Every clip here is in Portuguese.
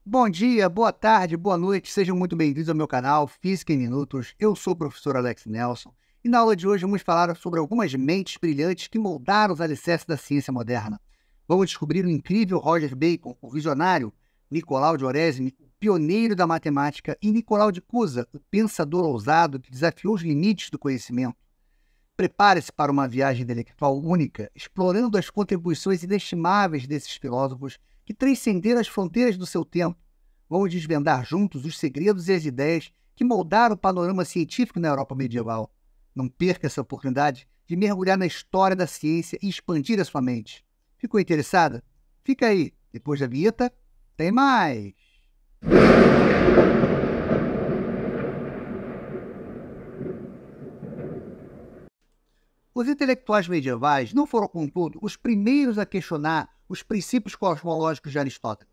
Bom dia, boa tarde, boa noite, sejam muito bem-vindos ao meu canal Física em Minutos. Eu sou o professor Alex Nelson e na aula de hoje vamos falar sobre algumas mentes brilhantes que moldaram os alicerces da ciência moderna. Vamos descobrir o incrível Roger Bacon, o visionário, Nicolau de Oresme, o pioneiro da matemática, e Nicolau de Cusa, o pensador ousado que desafiou os limites do conhecimento. Prepare-se para uma viagem intelectual única, explorando as contribuições inestimáveis desses filósofos que transcenderam as fronteiras do seu tempo. Vamos desvendar juntos os segredos e as ideias que moldaram o panorama científico na Europa medieval. Não perca essa oportunidade de mergulhar na história da ciência e expandir a sua mente. Ficou interessada? Fica aí, depois da vinheta, tem mais! Os intelectuais medievais não foram, contudo, os primeiros a questionar os princípios cosmológicos de Aristóteles.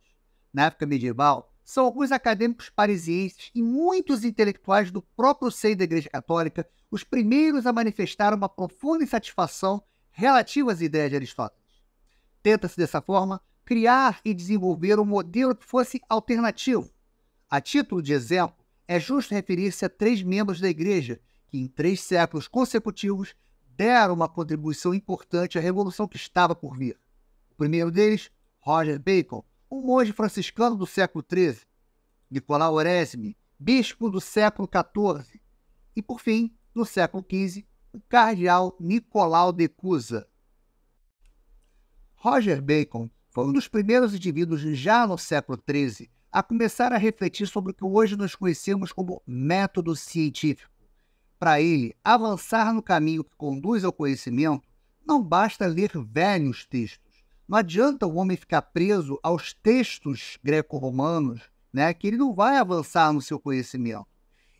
Na época medieval, são alguns acadêmicos parisienses e muitos intelectuais do próprio seio da Igreja Católica os primeiros a manifestar uma profunda insatisfação relativa às ideias de Aristóteles. Tenta-se, dessa forma, criar e desenvolver um modelo que fosse alternativo. A título de exemplo, é justo referir-se a 3 membros da Igreja que, em 3 séculos consecutivos, deram uma contribuição importante à revolução que estava por vir. O primeiro deles, Roger Bacon, um monge franciscano do século XIII, Nicolau Oresme, bispo do século XIV, e, por fim, no século XV, o cardeal Nicolau de Cusa. Roger Bacon foi um dos primeiros indivíduos já no século XIII a começar a refletir sobre o que hoje nós conhecemos como método científico. Para ele, avançar no caminho que conduz ao conhecimento, não basta ler velhos textos. Não adianta o homem ficar preso aos textos greco-romanos, que ele não vai avançar no seu conhecimento.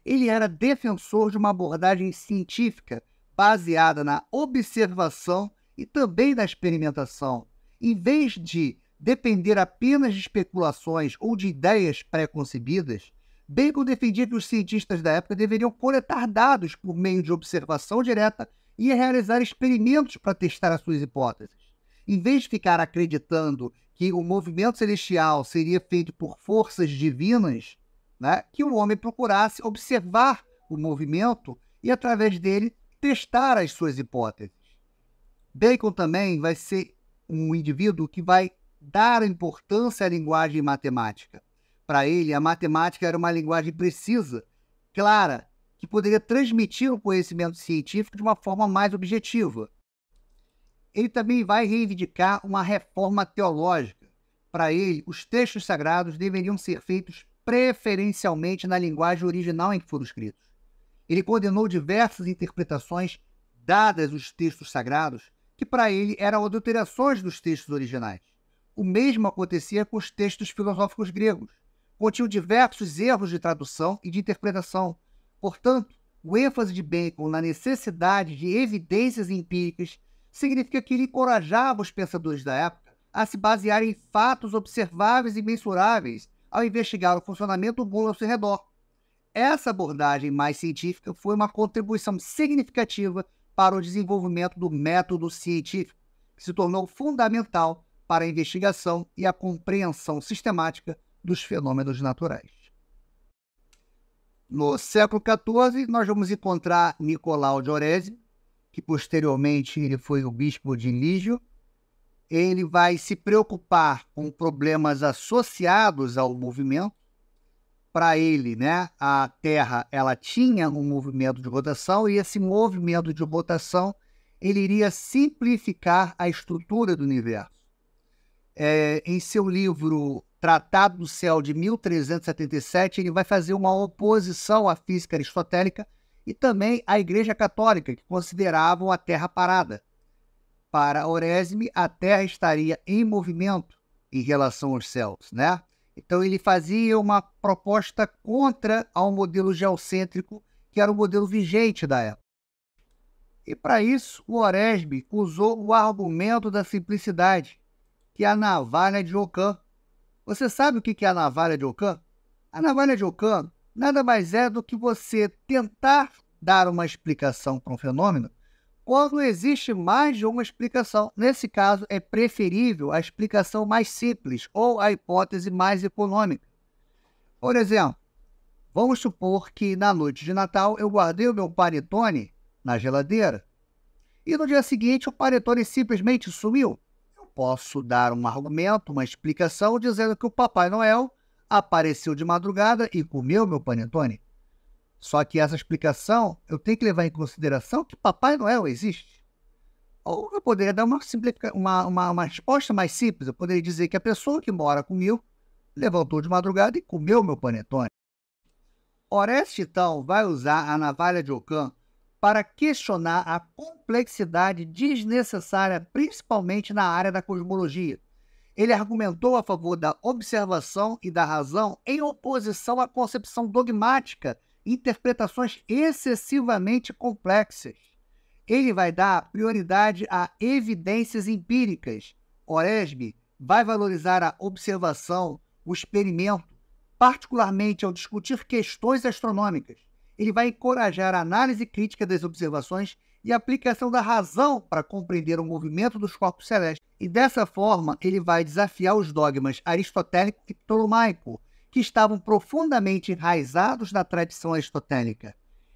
Ele era defensor de uma abordagem científica baseada na observação e também na experimentação. Em vez de depender apenas de especulações ou de ideias pré-concebidas, Bacon defendia que os cientistas da época deveriam coletar dados por meio de observação direta e realizar experimentos para testar as suas hipóteses. Em vez de ficar acreditando que o movimento celestial seria feito por forças divinas, que o homem procurasse observar o movimento e, através dele, testar as suas hipóteses. Bacon também vai ser um indivíduo que vai dar importância à linguagem matemática. Para ele, a matemática era uma linguagem precisa, clara, que poderia transmitir o conhecimento científico de uma forma mais objetiva. Ele também vai reivindicar uma reforma teológica. Para ele, os textos sagrados deveriam ser feitos preferencialmente na linguagem original em que foram escritos. Ele condenou diversas interpretações dadas aos textos sagrados, que para ele eram adulterações dos textos originais. O mesmo acontecia com os textos filosóficos gregos. Continham diversos erros de tradução e de interpretação. Portanto, o ênfase de Bacon na necessidade de evidências empíricas significa que ele encorajava os pensadores da época a se basearem em fatos observáveis e mensuráveis ao investigar o funcionamento do mundo ao seu redor. Essa abordagem mais científica foi uma contribuição significativa para o desenvolvimento do método científico, que se tornou fundamental para a investigação e a compreensão sistemática dos fenômenos naturais. No século XIV, nós vamos encontrar Nicolau de Oresme, que posteriormente ele foi o bispo de Lígio. Ele vai se preocupar com problemas associados ao movimento. Para ele, a Terra ela tinha um movimento de rotação e esse movimento de rotação ele iria simplificar a estrutura do universo. Em seu livro Tratado do Céu, de 1377, ele vai fazer uma oposição à física aristotélica e também à Igreja Católica, que consideravam a Terra parada. Para Oresme, a Terra estaria em movimento em relação aos céus, Então, ele fazia uma proposta contra ao modelo geocêntrico, que era o modelo vigente da época. E, para isso, o Oresme usou o argumento da simplicidade, que é a navalha de Ockham. Você sabe o que é a navalha de Ockham? A navalha de Ockham nada mais é do que você tentar dar uma explicação para um fenômeno quando existe mais de uma explicação. Nesse caso, é preferível a explicação mais simples ou a hipótese mais econômica. Por exemplo, vamos supor que na noite de Natal eu guardei o meu panetone na geladeira e no dia seguinte o panetone simplesmente sumiu. Eu posso dar um argumento, uma explicação dizendo que o Papai Noel apareceu de madrugada e comeu meu panetone. Só que essa explicação eu tenho que levar em consideração que Papai Noel existe. Ou eu poderia dar uma resposta mais simples. Eu poderia dizer que a pessoa que mora comigo levantou de madrugada e comeu meu panetone. Oreste, então, vai usar a navalha de Ockham para questionar a complexidade desnecessária, principalmente na área da cosmologia. Ele argumentou a favor da observação e da razão em oposição à concepção dogmática e interpretações excessivamente complexas. Ele vai dar prioridade a evidências empíricas. Oresme vai valorizar a observação, o experimento, particularmente ao discutir questões astronômicas. Ele vai encorajar a análise crítica das observações e a aplicação da razão para compreender o movimento dos corpos celestes. E dessa forma, ele vai desafiar os dogmas aristotélico e ptolomaico, que estavam profundamente enraizados na tradição aristotélica.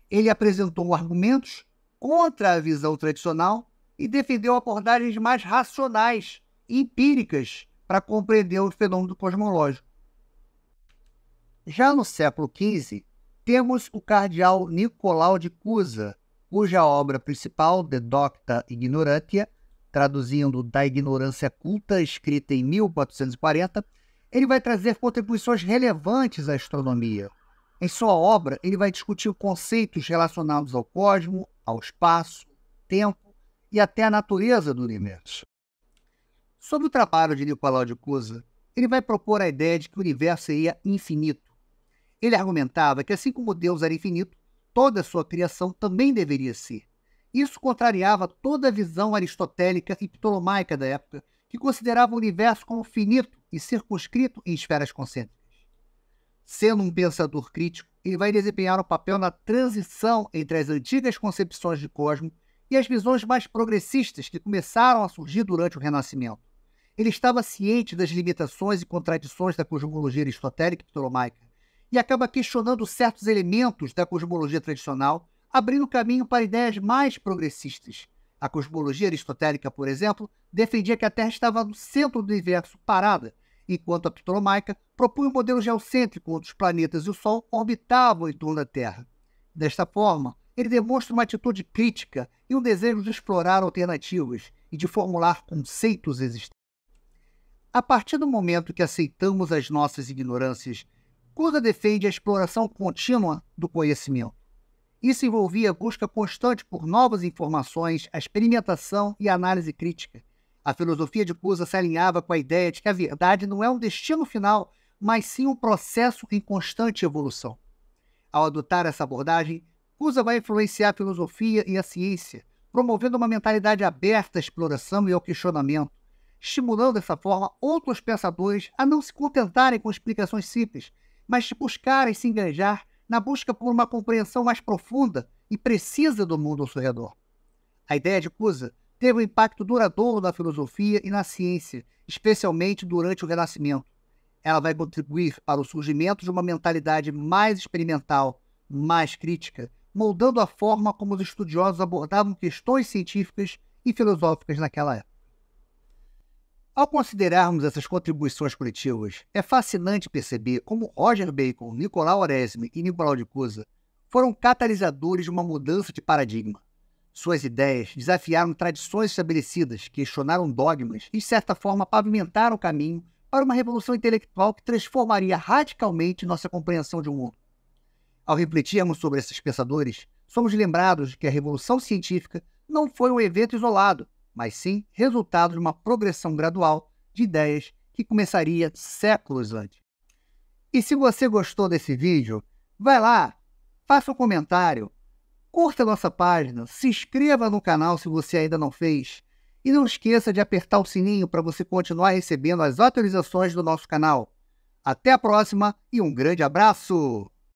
Ele apresentou argumentos contra a visão tradicional e defendeu abordagens mais racionais e empíricas para compreender o fenômeno cosmológico. Já no século XV, temos o cardeal Nicolau de Cusa, cuja obra principal, De Docta Ignorantia, traduzindo Da Ignorância Culta, escrita em 1440, ele vai trazer contribuições relevantes à astronomia. Em sua obra, ele vai discutir conceitos relacionados ao cosmos, ao espaço, tempo e até à natureza do universo. Sobre o trabalho de Nicolau de Cusa, ele vai propor a ideia de que o universo seria infinito. Ele argumentava que, assim como Deus era infinito, toda a sua criação também deveria ser. Isso contrariava toda a visão aristotélica e ptolomaica da época, que considerava o universo como finito e circunscrito em esferas concêntricas. Sendo um pensador crítico, ele vai desempenhar um papel na transição entre as antigas concepções de cosmos e as visões mais progressistas que começaram a surgir durante o Renascimento. Ele estava ciente das limitações e contradições da cosmologia aristotélica e ptolomaica, e acaba questionando certos elementos da cosmologia tradicional, abrindo caminho para ideias mais progressistas. A cosmologia aristotélica, por exemplo, defendia que a Terra estava no centro do universo, parada, enquanto a ptolomaica propunha um modelo geocêntrico onde os planetas e o Sol orbitavam em torno da Terra. Desta forma, ele demonstra uma atitude crítica e um desejo de explorar alternativas e de formular conceitos existentes. A partir do momento que aceitamos as nossas ignorâncias, Cusa defende a exploração contínua do conhecimento. Isso envolvia a busca constante por novas informações, a experimentação e a análise crítica. A filosofia de Cusa se alinhava com a ideia de que a verdade não é um destino final, mas sim um processo em constante evolução. Ao adotar essa abordagem, Cusa vai influenciar a filosofia e a ciência, promovendo uma mentalidade aberta à exploração e ao questionamento, estimulando dessa forma outros pensadores a não se contentarem com explicações simples, mas buscarem se engajar na busca por uma compreensão mais profunda e precisa do mundo ao seu redor. A ideia de Cusa teve um impacto duradouro na filosofia e na ciência, especialmente durante o Renascimento. Ela vai contribuir para o surgimento de uma mentalidade mais experimental, mais crítica, moldando a forma como os estudiosos abordavam questões científicas e filosóficas naquela época. Ao considerarmos essas contribuições coletivas, é fascinante perceber como Roger Bacon, Nicolau Oresme e Nicolau de Cusa foram catalisadores de uma mudança de paradigma. Suas ideias desafiaram tradições estabelecidas, questionaram dogmas e, de certa forma, pavimentaram o caminho para uma revolução intelectual que transformaria radicalmente nossa compreensão de um mundo. Ao refletirmos sobre esses pensadores, somos lembrados de que a revolução científica não foi um evento isolado, mas sim resultado de uma progressão gradual de ideias que começaria séculos antes. E se você gostou desse vídeo, vai lá, faça um comentário, curta a nossa página, se inscreva no canal se você ainda não fez e não esqueça de apertar o sininho para você continuar recebendo as atualizações do nosso canal. Até a próxima e um grande abraço!